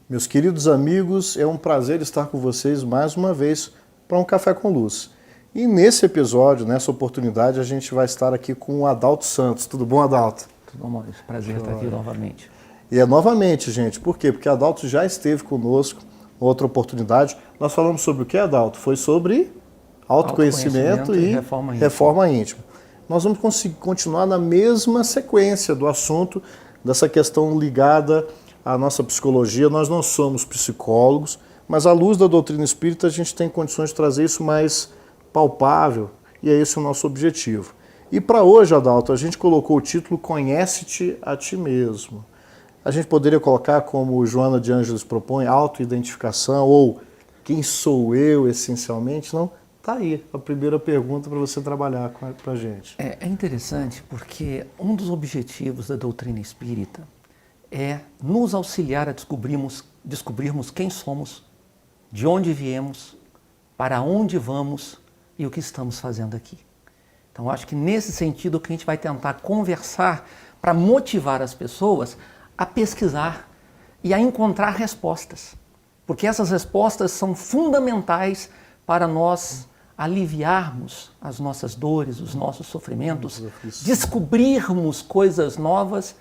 Meus queridos amigos, é um prazer estar com vocês mais uma vez para um Café com Luz. E nesse episódio, nessa oportunidade, a gente vai estar aqui com o Adalto Santos. Tudo bom, Adalto? Tudo bom, Maurício? Prazer estar aqui novamente. E é novamente, gente. Por quê? Porque Adalto já esteve conosco em outra oportunidade. Nós falamos sobre o que, Adalto? Foi sobre autoconhecimento e reforma íntima. Nós vamos continuar na mesma sequência do assunto, dessa questão ligada à nossa psicologia. Nós não somos psicólogos, mas à luz da doutrina espírita a gente tem condições de trazer isso mais palpável, e é esse o nosso objetivo. E para hoje, Adalto, a gente colocou o título Conhece-te a ti mesmo. A gente poderia colocar, como Joana de Ângeles propõe, autoidentificação, ou quem sou eu essencialmente? Não? Tá aí a primeira pergunta para você trabalhar com a gente. É interessante porque um dos objetivos da doutrina espírita é nos auxiliar a descobrirmos quem somos, de onde viemos, para onde vamos e o que estamos fazendo aqui. Então, acho que nesse sentido que a gente vai tentar conversar para motivar as pessoas a pesquisar e a encontrar respostas. Porque essas respostas são fundamentais para nós aliviarmos as nossas dores, os nossos sofrimentos, descobrirmos coisas novas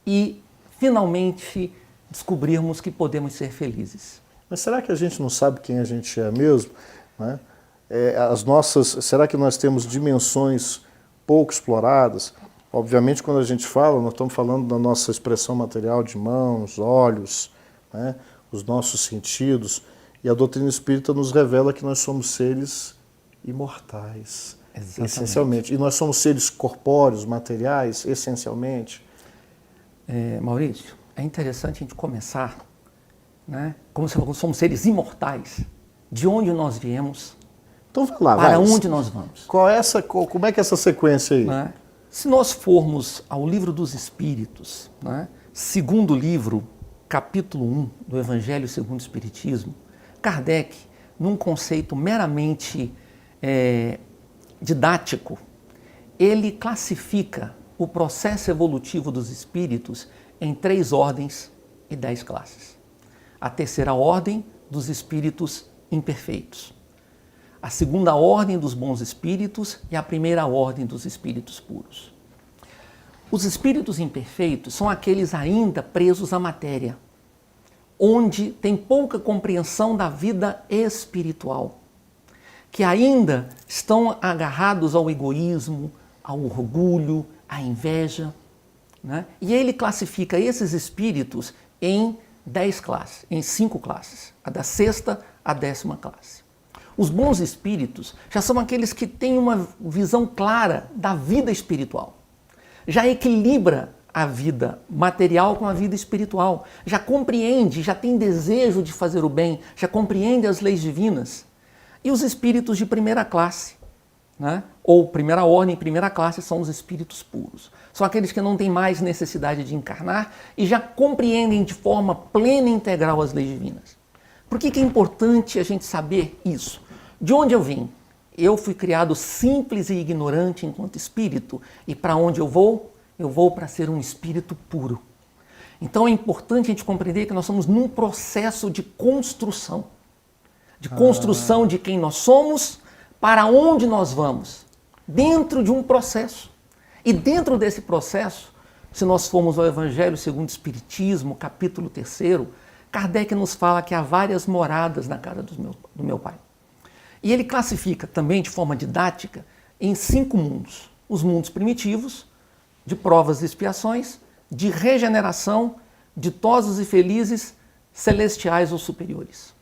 e, finalmente, descobrirmos que podemos ser felizes. Mas será que a gente não sabe quem a gente é mesmo? Né? Será que nós temos dimensões pouco exploradas? Obviamente, quando a gente fala, nós estamos falando da nossa expressão material de mãos, olhos, né? Os nossos sentidos. E a doutrina espírita nos revela que nós somos seres imortais, essencialmente. E nós somos seres corpóreos, materiais, essencialmente. Maurício, é interessante a gente começar, né? Como você falou, somos seres imortais. De onde nós viemos, então, vai lá, para onde nós vamos. Como é que é essa sequência aí? Né? Se nós formos ao Livro dos Espíritos, né? Segundo livro, capítulo 1 do Evangelho segundo o Espiritismo, Kardec, num conceito meramente didático, ele classifica o processo evolutivo dos espíritos em 3 ordens e 10 classes. A terceira ordem dos espíritos imperfeitos, a segunda ordem dos bons espíritos e a primeira ordem dos espíritos puros. Os espíritos imperfeitos são aqueles ainda presos à matéria, onde tem pouca compreensão da vida espiritual, que ainda estão agarrados ao egoísmo, ao orgulho, à inveja, né? E ele classifica esses espíritos em 10 classes, em 5 classes, a da 6ª à 10ª classe. Os bons espíritos já são aqueles que têm uma visão clara da vida espiritual, já equilibra a vida material com a vida espiritual, já compreende, já tem desejo de fazer o bem, já compreende as leis divinas. E os espíritos de primeira classe, né? Ou primeira ordem, primeira classe, são os espíritos puros. São aqueles que não têm mais necessidade de encarnar e já compreendem de forma plena e integral as leis divinas. Por que é importante a gente saber isso? De onde eu vim? Eu fui criado simples e ignorante enquanto espírito. E para onde eu vou? Eu vou para ser um espírito puro. Então é importante a gente compreender que nós somos num processo de construção. De construção de quem nós somos, para onde nós vamos. Dentro de um processo. E dentro desse processo, se nós formos ao Evangelho segundo o Espiritismo, capítulo 3º, Kardec nos fala que há várias moradas na casa do meu Pai. E ele classifica também de forma didática em 5 mundos. Os mundos primitivos, de provas e expiações, de regeneração, ditosos e felizes, celestiais ou superiores.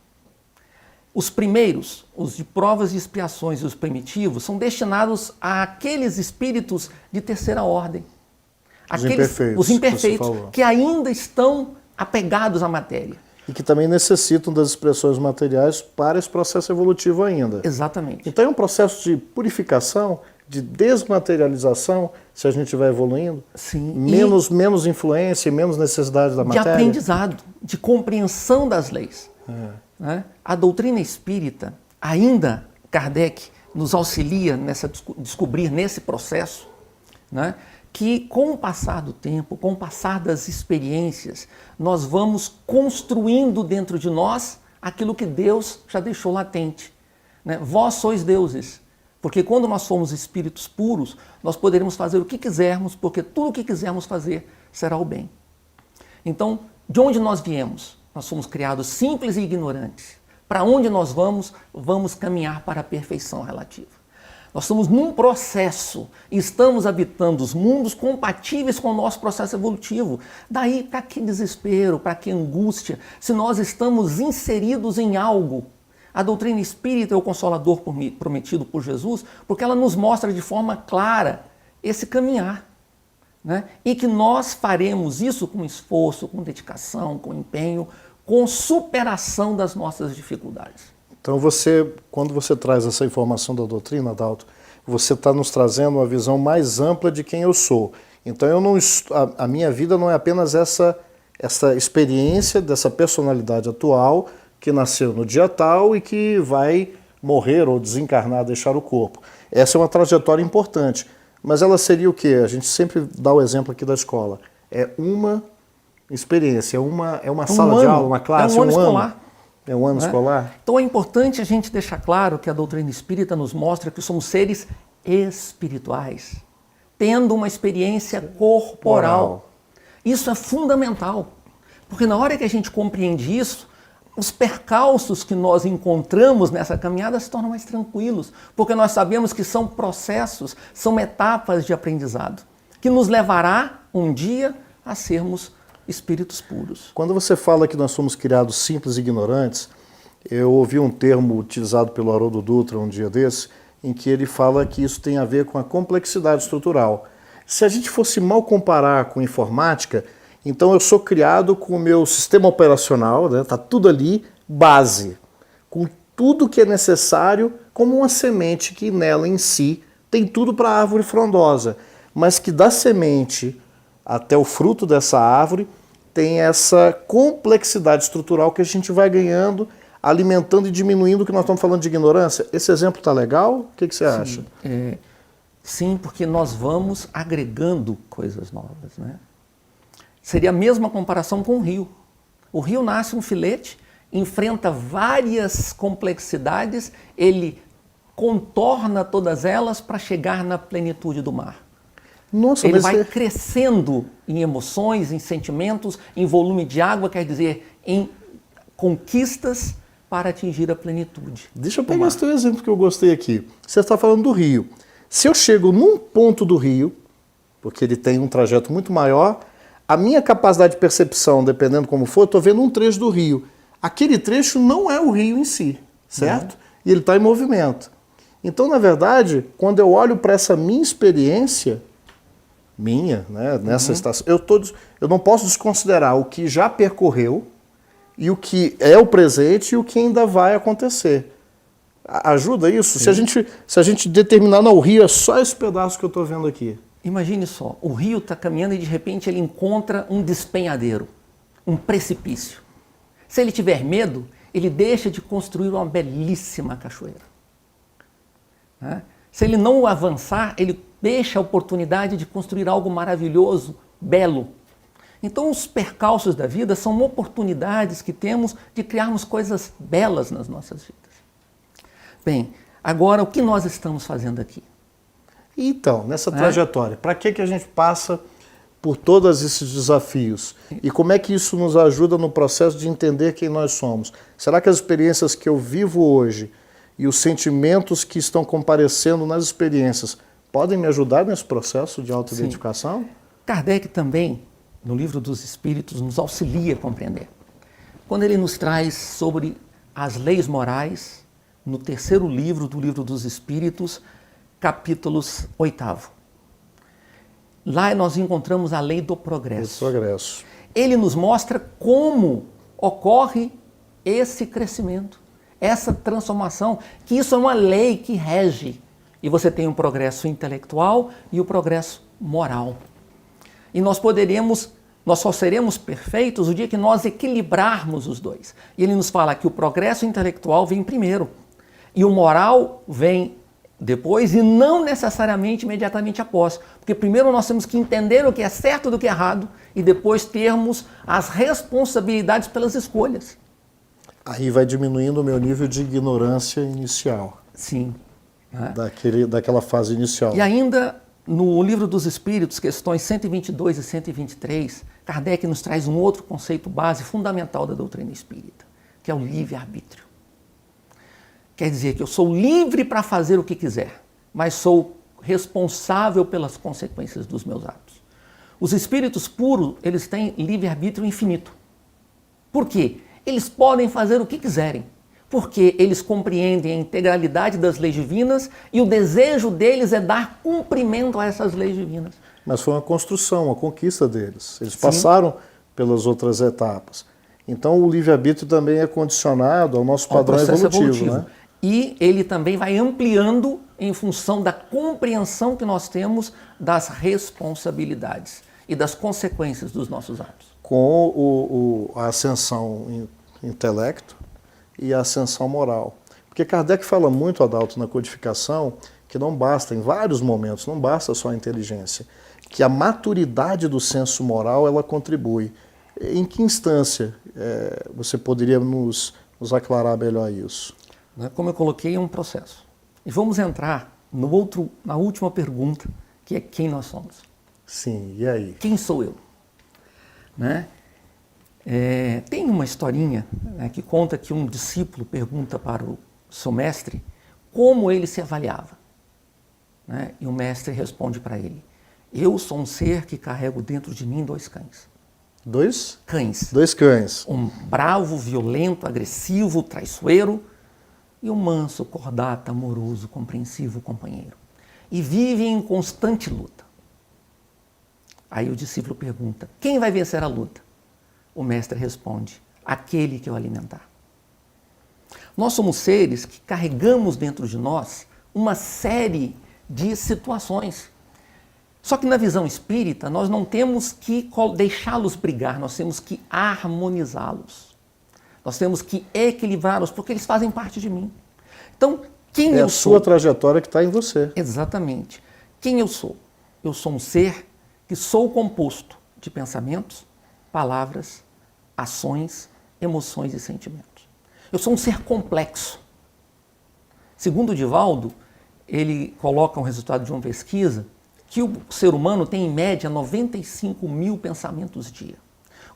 Os primeiros, os de provas e expiações e os primitivos, são destinados àqueles espíritos de terceira ordem. Os imperfeitos, que ainda estão apegados à matéria. E que também necessitam das expressões materiais para esse processo evolutivo ainda. Exatamente. Então é um processo de purificação, de desmaterialização, se a gente vai evoluindo. Sim. Menos influência e menos necessidade da matéria. De aprendizado, de compreensão das leis. Né? A doutrina espírita, ainda Kardec nos auxilia descobrir nesse processo, né, que com o passar do tempo, com o passar das experiências, nós vamos construindo dentro de nós aquilo que Deus já deixou latente. Né? Vós sois deuses, porque quando nós formos espíritos puros, nós poderemos fazer o que quisermos, porque tudo o que quisermos fazer será o bem. Então, de onde nós viemos? Nós fomos criados simples e ignorantes. Para onde nós vamos? Vamos caminhar para a perfeição relativa. Nós estamos num processo e estamos habitando os mundos compatíveis com o nosso processo evolutivo. Daí, para que desespero, para que angústia, se nós estamos inseridos em algo? A doutrina espírita é o consolador prometido por Jesus, porque ela nos mostra de forma clara esse caminhar. Né? E que nós faremos isso com esforço, com dedicação, com empenho, com superação das nossas dificuldades. Então quando você traz essa informação da doutrina, Adalto, você está nos trazendo uma visão mais ampla de quem eu sou. Então a minha vida não é apenas essa experiência dessa personalidade atual que nasceu no dia tal e que vai morrer ou desencarnar, deixar o corpo. Essa é uma trajetória importante. Mas ela seria o quê? A gente sempre dá o exemplo aqui da escola. É uma experiência, é uma sala de aula, uma classe, é um ano escolar. É um ano escolar? Então é importante a gente deixar claro que a doutrina espírita nos mostra que somos seres espirituais, tendo uma experiência corporal. Isso é fundamental, porque na hora que a gente compreende isso, os percalços que nós encontramos nessa caminhada se tornam mais tranquilos, porque nós sabemos que são processos, são etapas de aprendizado, que nos levará um dia a sermos espíritos puros. Quando você fala que nós somos criados simples e ignorantes, eu ouvi um termo utilizado pelo Haroldo Dutra um dia desse, em que ele fala que isso tem a ver com a complexidade estrutural. Se a gente fosse mal comparar com informática, então eu sou criado com o meu sistema operacional, né, tá tudo ali, base, com tudo que é necessário, como uma semente que nela em si tem tudo para a árvore frondosa, mas que da semente até o fruto dessa árvore, tem essa complexidade estrutural que a gente vai ganhando, alimentando e diminuindo o que nós estamos falando de ignorância. Esse exemplo está legal? O que você acha? Sim, porque nós vamos agregando coisas novas. Né? Seria a mesma comparação com o rio. O rio nasce um filete, enfrenta várias complexidades, ele contorna todas elas para chegar na plenitude do mar. Nossa, ele vai crescendo em emoções, em sentimentos, em volume de água, quer dizer, em conquistas para atingir a plenitude. Deixa eu pegar esse teu exemplo que eu gostei aqui. Você está falando do rio. Se eu chego num ponto do rio, porque ele tem um trajeto muito maior, a minha capacidade de percepção, dependendo como for, eu estou vendo um trecho do rio. Aquele trecho não é o rio em si, certo? E ele está em movimento. Então, na verdade, quando eu olho para essa minha experiência, né, nessa estação, eu não posso desconsiderar o que já percorreu e o que é o presente e o que ainda vai acontecer. Ajuda isso? Se a gente determinar, não, o rio é só esse pedaço que eu estou vendo aqui. Imagine só, o rio está caminhando e de repente ele encontra um despenhadeiro, um precipício. Se ele tiver medo, ele deixa de construir uma belíssima cachoeira. Né? Se ele não avançar, ele deixa a oportunidade de construir algo maravilhoso, belo. Então os percalços da vida são oportunidades que temos de criarmos coisas belas nas nossas vidas. Bem, agora o que nós estamos fazendo aqui? Então, nessa trajetória, para que a gente passa por todos esses desafios? E como é que isso nos ajuda no processo de entender quem nós somos? Será que as experiências que eu vivo hoje e os sentimentos que estão comparecendo nas experiências podem me ajudar nesse processo de autoidentificação? Sim. Kardec também, no Livro dos Espíritos, nos auxilia a compreender. Quando ele nos traz sobre as leis morais, no terceiro livro do Livro dos Espíritos, capítulos 8º. Lá nós encontramos a lei do progresso. Ele nos mostra como ocorre esse crescimento, essa transformação, que isso é uma lei que rege. E você tem o progresso intelectual e o progresso moral. E nós só seremos perfeitos o dia que nós equilibrarmos os dois. E ele nos fala que o progresso intelectual vem primeiro e o moral vem depois e não necessariamente imediatamente após. Porque primeiro nós temos que entender o que é certo do que é errado e depois termos as responsabilidades pelas escolhas. Aí vai diminuindo o meu nível de ignorância inicial. Sim. Daquela fase inicial. E ainda no Livro dos Espíritos, questões 122 e 123, Kardec nos traz um outro conceito base fundamental da doutrina espírita, que é o livre-arbítrio. Quer dizer que eu sou livre para fazer o que quiser, mas sou responsável pelas consequências dos meus atos. Os espíritos puros, eles têm livre-arbítrio infinito. Por quê? Eles podem fazer o que quiserem, porque eles compreendem a integralidade das leis divinas e o desejo deles é dar cumprimento a essas leis divinas. Mas foi uma construção, uma conquista deles. Eles passaram pelas outras etapas. Então o livre-arbítrio também é condicionado ao nosso padrão evolutivo. Né? E ele também vai ampliando em função da compreensão que nós temos das responsabilidades e das consequências dos nossos atos. Com a ascensão intelecto e a ascensão moral. Porque Kardec fala muito, Adalto, na codificação, que não basta, em vários momentos, não basta só a inteligência, que a maturidade do senso moral, ela contribui. Em que instância você poderia nos aclarar melhor isso? Como eu coloquei, é um processo. E vamos entrar na última pergunta, que é quem nós somos. Sim, e aí? Quem sou eu? Tem uma historinha que conta que um discípulo pergunta para o seu mestre como ele se avaliava. E o mestre responde para ele: eu sou um ser que carrego dentro de mim 2 cães. 2? Cães. 2 cães. Um bravo, violento, agressivo, traiçoeiro e um manso, cordato, amoroso, compreensivo companheiro. E vivem em constante luta. Aí o discípulo pergunta: quem vai vencer a luta? O mestre responde: aquele que eu alimentar. Nós somos seres que carregamos dentro de nós uma série de situações. Só que na visão espírita, nós não temos que deixá-los brigar, nós temos que harmonizá-los. Nós temos que equilibrá-los, porque eles fazem parte de mim. Então, quem eu sou? É a sua trajetória que está em você. Exatamente. Quem eu sou? Eu sou um ser que sou composto de pensamentos, palavras, ações, emoções e sentimentos. Eu sou um ser complexo. Segundo o Divaldo, ele coloca um resultado de uma pesquisa que o ser humano tem em média 95 mil pensamentos dia.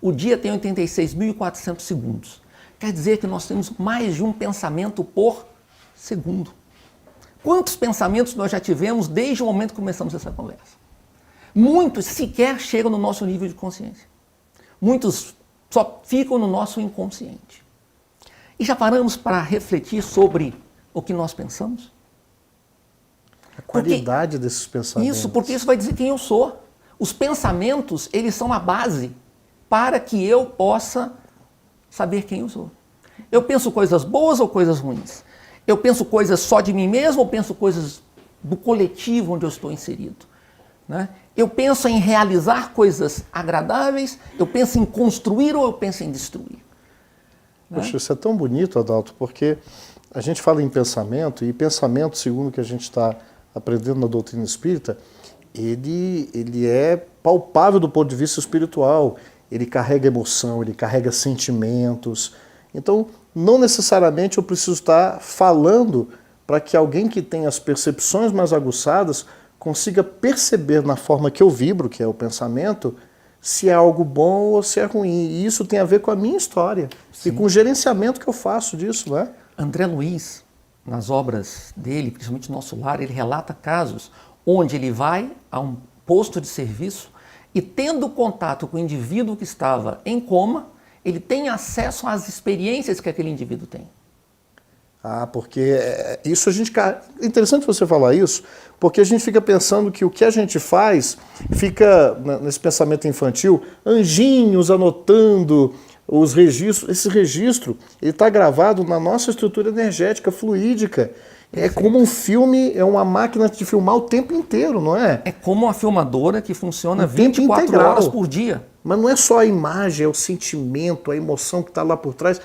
O dia tem 86.400 segundos. Quer dizer que nós temos mais de um pensamento por segundo. Quantos pensamentos nós já tivemos desde o momento que começamos essa conversa? Muitos sequer chegam no nosso nível de consciência. Muitos só ficam no nosso inconsciente. E já paramos para refletir sobre o que nós pensamos? A qualidade desses pensamentos. Porque isso vai dizer quem eu sou. Os pensamentos, eles são a base para que eu possa saber quem eu sou. Eu penso coisas boas ou coisas ruins? Eu penso coisas só de mim mesmo ou penso coisas do coletivo onde eu estou inserido? Eu penso em realizar coisas agradáveis, eu penso em construir ou eu penso em destruir? Poxa, isso é tão bonito, Adalto, porque a gente fala em pensamento, e pensamento, segundo o que a gente está aprendendo na doutrina espírita, ele é palpável do ponto de vista espiritual. Ele carrega emoção, ele carrega sentimentos. Então, não necessariamente eu preciso estar falando para que alguém que tem as percepções mais aguçadas consiga perceber na forma que eu vibro, que é o pensamento, se é algo bom ou se é ruim. E isso tem a ver com a minha história. Sim. E com o gerenciamento que eu faço disso, né? André Luiz, nas obras dele, principalmente Nosso Lar, ele relata casos onde ele vai a um posto de serviço e, tendo contato com o indivíduo que estava em coma, ele tem acesso às experiências que aquele indivíduo tem. Porque isso a gente... É interessante você falar isso, porque a gente fica pensando que o que a gente faz fica, nesse pensamento infantil, anjinhos anotando os registros. Esse registro está gravado na nossa estrutura energética, fluídica. É como um filme, é uma máquina de filmar o tempo inteiro, não é? É como uma filmadora que funciona 24 horas por dia. Mas não é só a imagem, é o sentimento, a emoção que está lá por trás.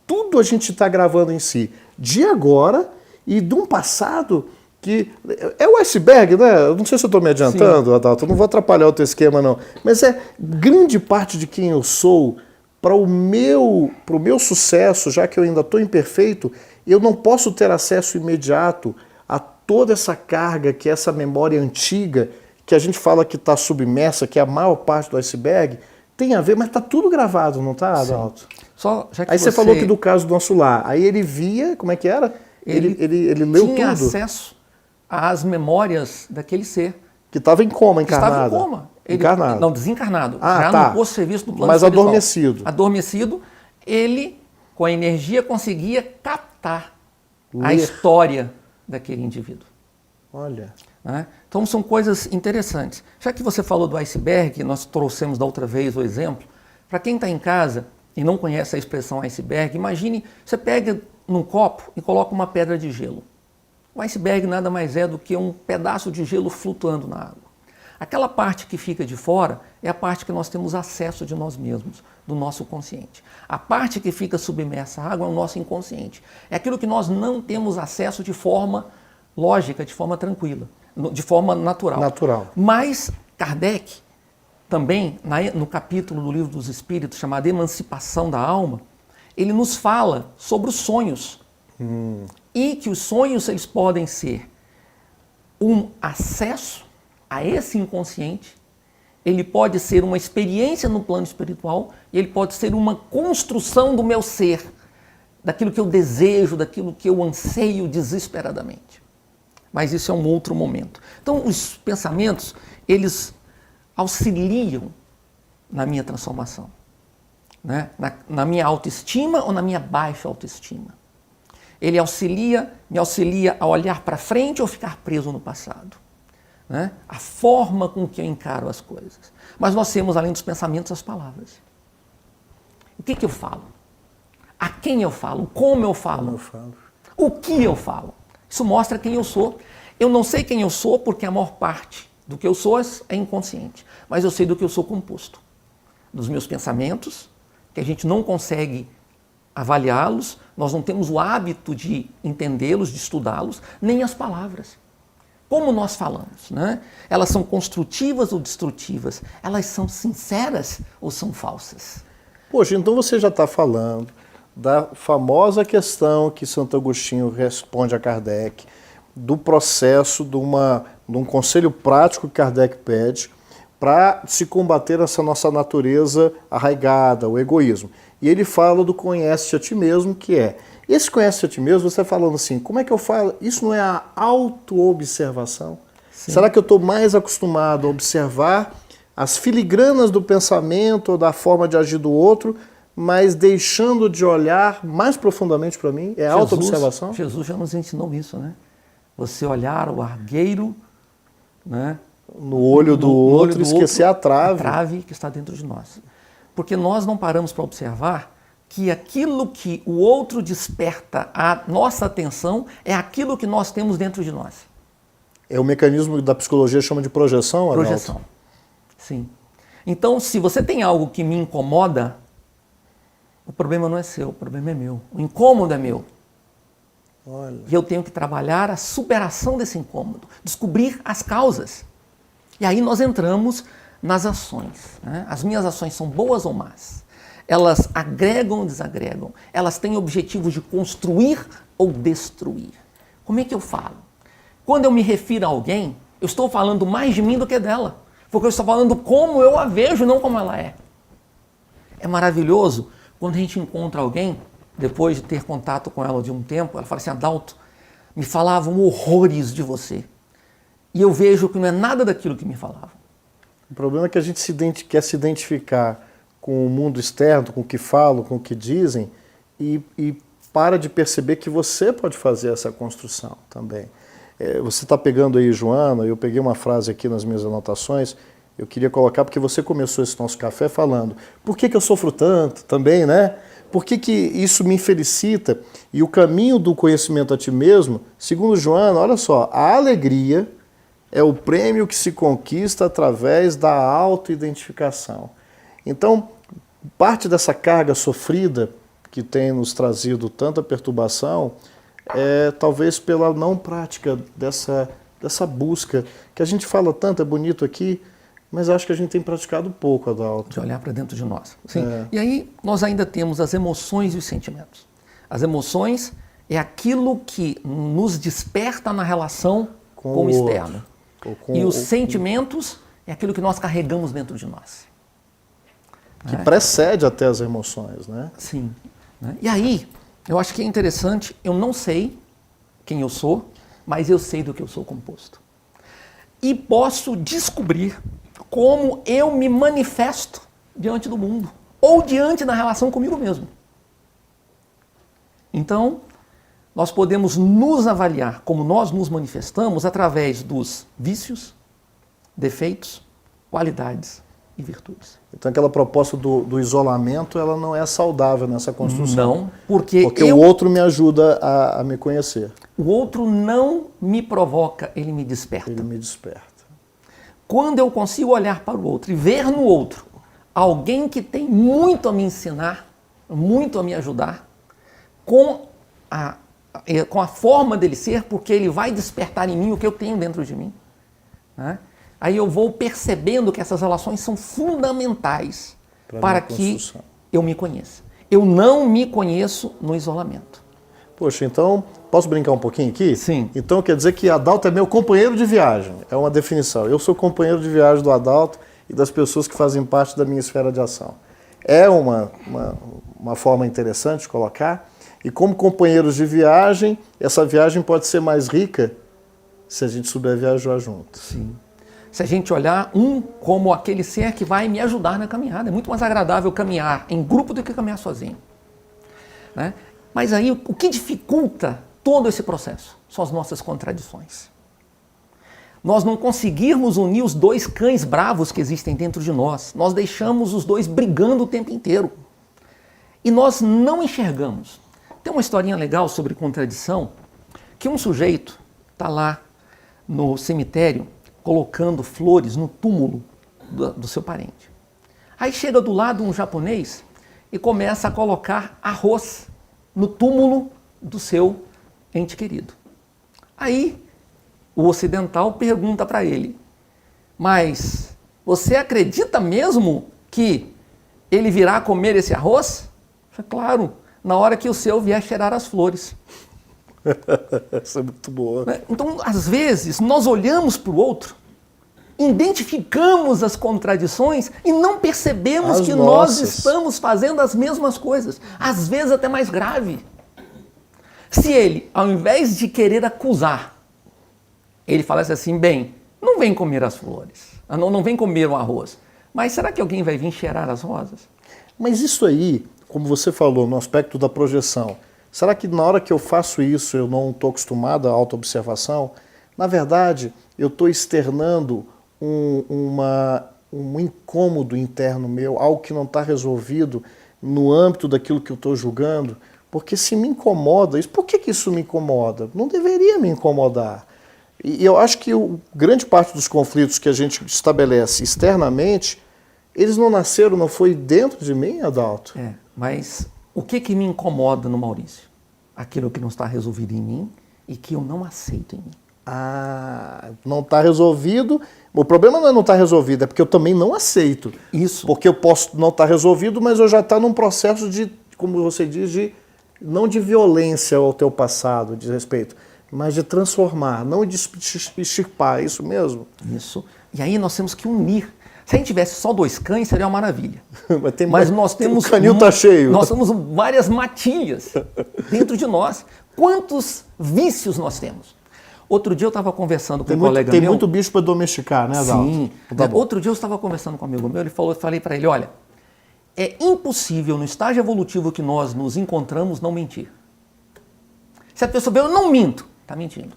Tudo a gente está gravando em si. De agora e de um passado que é o iceberg, né? Eu não sei se eu estou me adiantando, sim, Adalto, eu não vou atrapalhar o teu esquema, não. Mas é grande parte de quem eu sou, para o meu sucesso, já que eu ainda estou imperfeito, eu não posso ter acesso imediato a toda essa carga, que é essa memória antiga, que a gente fala que está submersa, que é a maior parte do iceberg, tem a ver, mas está tudo gravado, não está, Adalto? Só, já que aí você falou que do caso do nosso lar, aí ele via, como é que era? Ele leu tudo. Tinha acesso às memórias daquele ser. Que estava em coma, encarnado. Estava em coma. Encarnado. Não, desencarnado. Já tá. no posto-serviço do plano mas espiritual. Adormecido. Adormecido, ele, com a energia, conseguia captar a história daquele indivíduo. Olha. Né? Então são coisas interessantes. Já que você falou do iceberg, nós trouxemos da outra vez o exemplo, para quem está em casa e não conhece a expressão iceberg, imagine, você pega num copo e coloca uma pedra de gelo. O iceberg nada mais é do que um pedaço de gelo flutuando na água. Aquela parte que fica de fora é a parte que nós temos acesso de nós mesmos, do nosso consciente. A parte que fica submersa à água é o nosso inconsciente. É aquilo que nós não temos acesso de forma lógica, de forma tranquila, de forma natural. Mas Kardec, também no capítulo do Livro dos Espíritos, chamado Emancipação da Alma, ele nos fala sobre os sonhos. E que os sonhos eles podem ser um acesso a esse inconsciente, ele pode ser uma experiência no plano espiritual e ele pode ser uma construção do meu ser, daquilo que eu desejo, daquilo que eu anseio desesperadamente. Mas isso é um outro momento. Então, os pensamentos, eles auxiliam na minha transformação, né? Na minha autoestima ou na minha baixa autoestima. Ele me auxilia a olhar para frente ou ficar preso no passado. Né? A forma com que eu encaro as coisas. Mas nós temos, além dos pensamentos, as palavras. O que eu falo? A quem eu falo? Como eu falo? O que eu falo? Isso mostra quem eu sou. Eu não sei quem eu sou porque a maior parte do que eu sou é inconsciente. Mas eu sei do que eu sou composto. Dos meus pensamentos, que a gente não consegue avaliá-los, nós não temos o hábito de entendê-los, de estudá-los, nem as palavras. Como nós falamos, né? Elas são construtivas ou destrutivas? Elas são sinceras ou são falsas? Poxa, então você já está falando da famosa questão que Santo Agostinho responde a Kardec, do processo de um conselho prático que Kardec pede para se combater essa nossa natureza arraigada, o egoísmo. E ele fala do conhece-te a ti mesmo, que é, esse conhece-te a ti mesmo, você está falando assim, como é que eu falo? Isso não é a auto-observação? Será que eu estou mais acostumado a observar as filigranas do pensamento ou da forma de agir do outro, mas deixando de olhar mais profundamente para mim? É auto-observação? Jesus já nos ensinou isso, né? Você olhar o argueiro, né? No olho do outro, esquecer a trave. A trave que está dentro de nós. Porque nós não paramos para observar que aquilo que o outro desperta a nossa atenção é aquilo que nós temos dentro de nós. É o mecanismo da psicologia chama de projeção, Adalto? Projeção, sim. Então, se você tem algo que me incomoda, o problema não é seu, o problema é meu. O incômodo é meu. Olha. E eu tenho que trabalhar a superação desse incômodo, descobrir as causas. E aí nós entramos nas ações. Né? As minhas ações são boas ou más? Elas agregam ou desagregam? Elas têm objetivos de construir ou destruir? Como é que eu falo? Quando eu me refiro a alguém, eu estou falando mais de mim do que dela. Porque eu estou falando como eu a vejo, não como ela é. É maravilhoso quando a gente encontra alguém, depois de ter contato com ela de um tempo, ela fala assim, Adalto, me falavam horrores de você. E eu vejo que não é nada daquilo que me falavam. O problema é que a gente quer se identificar com o mundo externo, com o que falam, com o que dizem, e para de perceber que você pode fazer essa construção também. Você está pegando aí, Joana, eu peguei uma frase aqui nas minhas anotações, eu queria colocar, porque você começou esse nosso café falando, por que eu sofro tanto também, né? Por que isso me infelicita? E o caminho do conhecimento a ti mesmo, segundo Joana, olha só, a alegria é o prêmio que se conquista através da autoidentificação. Então, parte dessa carga sofrida que tem nos trazido tanta perturbação, talvez pela não prática dessa busca, que a gente fala tanto, é bonito aqui, mas acho que a gente tem praticado pouco, Adalto. De olhar para dentro de nós. Sim. E aí nós ainda temos as emoções e os sentimentos. As emoções é aquilo que nos desperta na relação com o externo. E os sentimentos é aquilo que nós carregamos dentro de nós. Que precede até as emoções, né? Sim. E aí, eu acho que é interessante, eu não sei quem eu sou, mas eu sei do que eu sou composto. E posso descobrir como eu me manifesto diante do mundo, ou diante da relação comigo mesmo. Então, nós podemos nos avaliar como nós nos manifestamos através dos vícios, defeitos, qualidades e virtudes. Então aquela proposta do isolamento, ela não é saudável nessa construção. Não, porque o outro me ajuda a me conhecer. O outro não me provoca, ele me desperta. Ele me desperta. Quando eu consigo olhar para o outro e ver no outro alguém que tem muito a me ensinar, muito a me ajudar, com a forma dele ser, porque ele vai despertar em mim o que eu tenho dentro de mim, né? Aí eu vou percebendo que essas relações são fundamentais para que eu me conheça. Eu não me conheço no isolamento. Poxa, então, posso brincar um pouquinho aqui? Sim. Então quer dizer que Adalto é meu companheiro de viagem, é uma definição. Eu sou companheiro de viagem do Adalto e das pessoas que fazem parte da minha esfera de ação. É uma forma interessante de colocar. E como companheiros de viagem, essa viagem pode ser mais rica se a gente souber viajar junto. Sim. Se a gente olhar como aquele ser que vai me ajudar na caminhada. É muito mais agradável caminhar em grupo do que caminhar sozinho, né? Mas aí o que dificulta todo esse processo são as nossas contradições. Nós não conseguirmos unir os dois cães bravos que existem dentro de nós. Nós deixamos os dois brigando o tempo inteiro. E nós não enxergamos. Tem uma historinha legal sobre contradição, que um sujeito está lá no cemitério colocando flores no túmulo do seu parente. Aí chega do lado um japonês e começa a colocar arroz no túmulo do seu ente querido. Aí o ocidental pergunta para ele, mas você acredita mesmo que ele virá comer esse arroz? Claro, na hora que o seu vier cheirar as flores. Essa é muito boa. Então, às vezes, nós olhamos para o outro, identificamos as contradições e não percebemos que nós estamos fazendo as mesmas coisas, às vezes até mais grave. Se ele, ao invés de querer acusar, ele falasse assim, bem, não vem comer as flores, não vem comer o arroz, mas será que alguém vai vir cheirar as rosas? Mas isso aí, como você falou, no aspecto da projeção, será que na hora que eu faço isso eu não estou acostumado à autoobservação? Na verdade, eu estou externando um incômodo interno meu, algo que não está resolvido no âmbito daquilo que eu estou julgando, porque se me incomoda isso, por que isso me incomoda? Não deveria me incomodar. E eu acho que grande parte dos conflitos que a gente estabelece externamente, eles não nasceram, não foi dentro de mim, Adalto? Mas o que me incomoda no Maurício? Aquilo que não está resolvido em mim e que eu não aceito em mim. Não está resolvido. O problema não estar resolvido, é porque eu também não aceito. Isso. Porque eu posso não estar resolvido, mas eu já estou num processo de, como você diz, não de violência ao teu passado, de respeito, mas de transformar, não de extirpar, é isso mesmo? Isso. E aí nós temos que unir. Se a gente tivesse só dois cães, seria uma maravilha. Mas nós temos... O canil está cheio. Nós temos várias matilhas dentro de nós. Quantos vícios nós temos? Outro dia eu estava conversando com um colega meu... Tem muito bicho para domesticar, né, Adalto? Sim. Outro dia eu estava conversando com um amigo meu, eu falei para ele, olha, é impossível no estágio evolutivo que nós nos encontramos não mentir. Se a pessoa vê, eu não minto, está mentindo.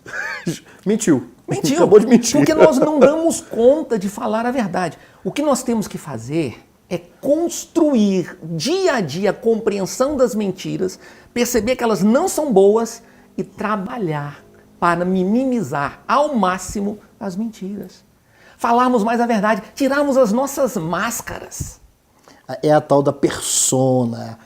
Mentiu. Acabou de mentir. Porque nós não damos conta de falar a verdade. O que nós temos que fazer é construir dia a dia a compreensão das mentiras, perceber que elas não são boas e trabalhar para minimizar ao máximo as mentiras. Falarmos mais a verdade, tirarmos as nossas máscaras. É a tal da persona,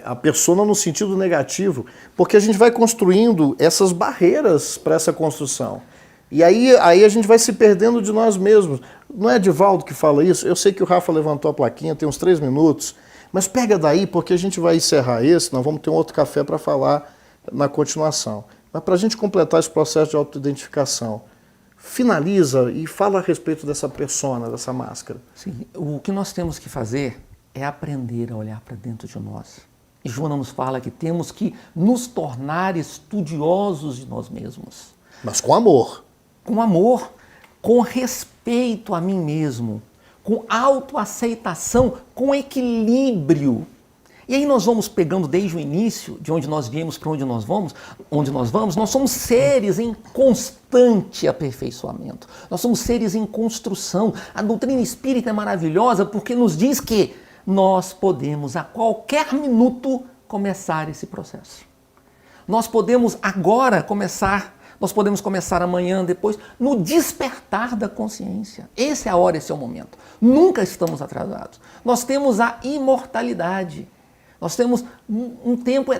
a persona no sentido negativo, porque a gente vai construindo essas barreiras para essa construção. E aí a gente vai se perdendo de nós mesmos. Não é Edivaldo que fala isso? Eu sei que o Rafa levantou a plaquinha, tem uns 3 minutos, mas pega daí, porque a gente vai encerrar esse, nós vamos ter um outro café para falar na continuação. Mas para a gente completar esse processo de autoidentificação, finaliza e fala a respeito dessa persona, dessa máscara. Sim, o que nós temos que fazer é aprender a olhar para dentro de nós. E Joana nos fala que temos que nos tornar estudiosos de nós mesmos. Mas com amor. Com amor, com respeito a mim mesmo, com autoaceitação, com equilíbrio. E aí nós vamos pegando desde o início, de onde nós viemos para onde nós vamos, nós somos seres em constante aperfeiçoamento. Nós somos seres em construção. A doutrina espírita é maravilhosa porque nos diz que nós podemos a qualquer minuto começar esse processo. Nós podemos agora começar, nós podemos começar amanhã, depois, no despertar da consciência. Essa é a hora, esse é o momento. Nunca estamos atrasados. Nós temos a imortalidade. Nós temos um tempo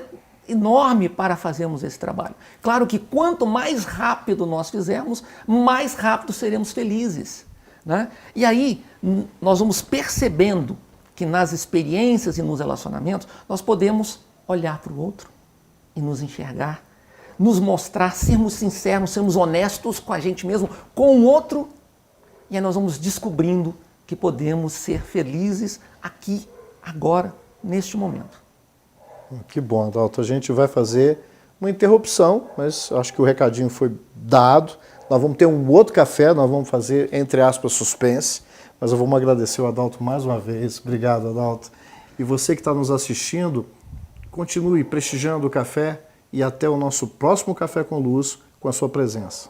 enorme para fazermos esse trabalho. Claro que quanto mais rápido nós fizermos, mais rápido seremos felizes, né? E aí nós vamos percebendo que nas experiências e nos relacionamentos nós podemos olhar para o outro e nos enxergar, nos mostrar, sermos sinceros, sermos honestos com a gente mesmo, com o outro, e aí nós vamos descobrindo que podemos ser felizes aqui, agora, neste momento. Que bom, Adalto. A gente vai fazer uma interrupção, mas acho que o recadinho foi dado. Nós vamos ter um outro café, nós vamos fazer, entre aspas, suspense, mas eu vou agradecer o Adalto mais uma vez. Obrigado, Adalto. E você que está nos assistindo, continue prestigiando o café e até o nosso próximo Café com Luz com a sua presença.